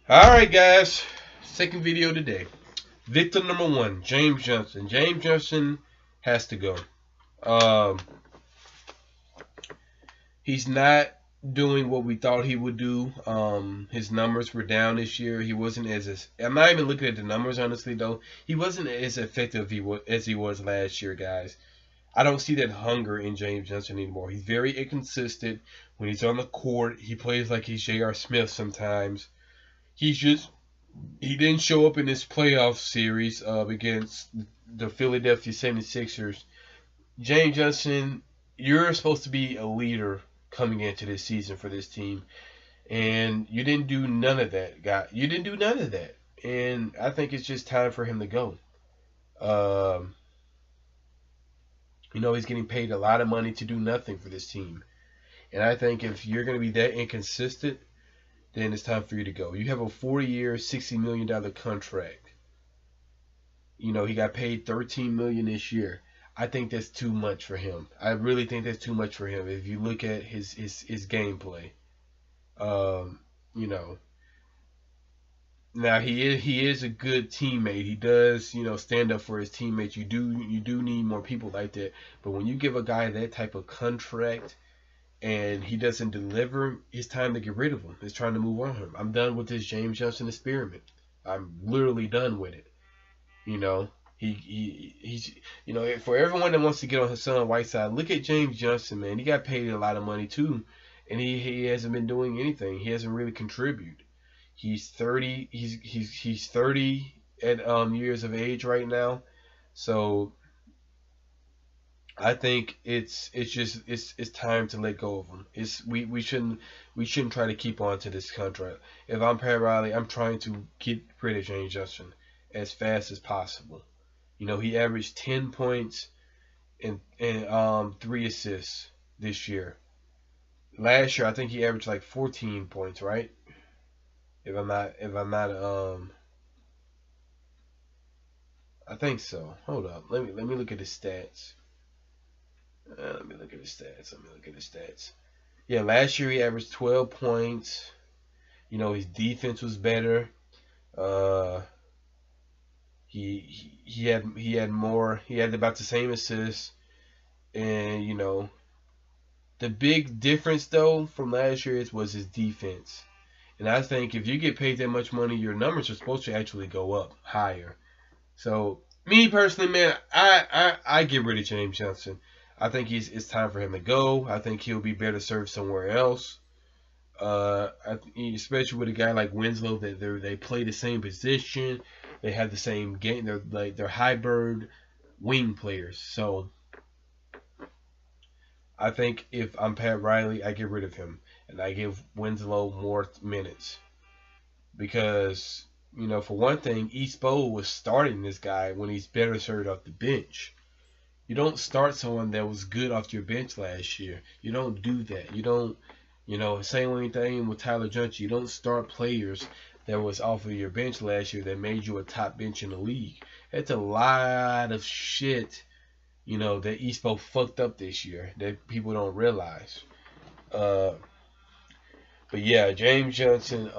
Alright guys, second video today. Victim number one, James Johnson. James Johnson has to go. Um, he's not doing what we thought he would do. His numbers were down this year. He wasn't I'm not even looking at the numbers honestly though. He wasn't as effective as he was last year, guys. I don't see that hunger in James Johnson anymore. He's very inconsistent. When he's on the court, he plays like he's J.R. Smith sometimes. He's just he didn't show up in this playoff series against the Philadelphia 76ers. James Johnson, you're supposed to be a leader coming into this season for this team, and you didn't do none of that, guy. You didn't do none of that, and I think it's just time for him to go. Um, he's getting paid a lot of money to do nothing for this team, and I think if you're going to be that inconsistent, then it's time for you to go. You have a 4-year, $60 million contract. He got paid $13 million this year. I think that's too much for him. I really think that's too much for him. If you look at his gameplay, um, you know, now he is a good teammate. He does stand up for his teammates. You do need more people like that. But when you give a guy that type of contract and he doesn't deliver, it's time to get rid of him. It's time to move on him. I'm done with this James Johnson experiment. I'm literally done with it. You know, he's for everyone that wants to get on Hassan Whiteside, look at James Johnson, man. He got paid a lot of money too, and he hasn't been doing anything. He hasn't really contributed. He's 30. He's 30 at years of age right now. So I think it's time to let go of him. We shouldn't try to keep on to this contract. If I'm Pat Riley, I'm trying to get rid of James Johnson as fast as possible. He averaged 10 points and 3 assists this year. Last year, I think he averaged like 14 points, right? If I'm not, I think so. Hold up, let me look at his stats. Let me look at his stats. Let me look at his stats. Yeah, last year he averaged 12 points. His defense was better. Uh, he had more. He had about the same assists, and the big difference though from last year was his defense. And I think if you get paid that much money, your numbers are supposed to actually go up higher. So me personally, man, I get rid of James Johnson. I think it's time for him to go. I think he'll be better served somewhere else. Especially with a guy like Winslow, that they play the same position, they have the same game. They're hybrid wing players. So I think if I'm Pat Riley, I get rid of him and I give Winslow more minutes because for one thing, Espo was starting this guy when he's better served off the bench. You don't start someone that was good off your bench last year. You don't do that. You don't, same thing with Tyler Johnson. You don't start players that was off of your bench last year that made you a top bench in the league. That's a lot of shit, that Espo fucked up this year that people don't realize. Uh, but yeah, James Johnson,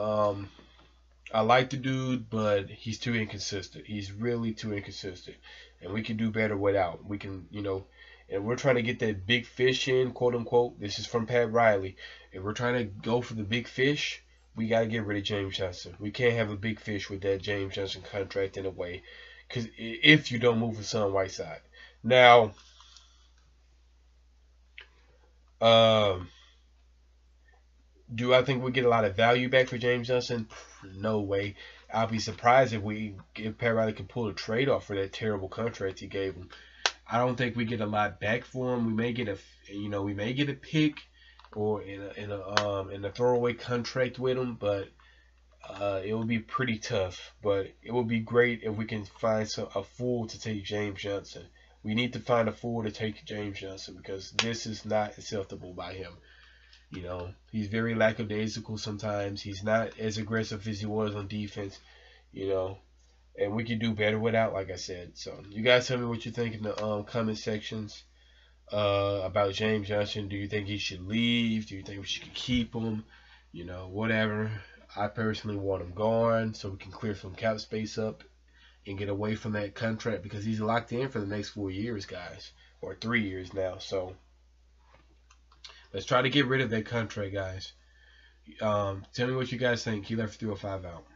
I like the dude, but he's too inconsistent. He's really too inconsistent. And we can do better without. We can, and we're trying to get that big fish in, quote unquote. This is from Pat Riley. If we're trying to go for the big fish, we got to get rid of James Johnson. We can't have a big fish with that James Johnson contract in a way. Because if you don't move Hassan Whiteside. Now, um, do I think we get a lot of value back for James Johnson? No way. I'll be surprised if Pat Riley can pull a trade off for that terrible contract he gave him. I don't think we get a lot back for him. We may get a pick or in a throwaway contract with him, but it will be pretty tough. But it will be great if we can find a fool to take James Johnson. We need to find a fool to take James Johnson because this is not acceptable by him. He's very lackadaisical sometimes. He's not as aggressive as he was on defense, you know, and we can do better without, like I said. So, you guys tell me what you think in the comment sections about James Johnson. Do you think he should leave? Do you think we should keep him? Whatever. I personally want him gone so we can clear some cap space up and get away from that contract because he's locked in for the next 4 years, guys, or 3 years now. So let's try to get rid of that contract, guys. Tell me what you guys think. He left 305 out.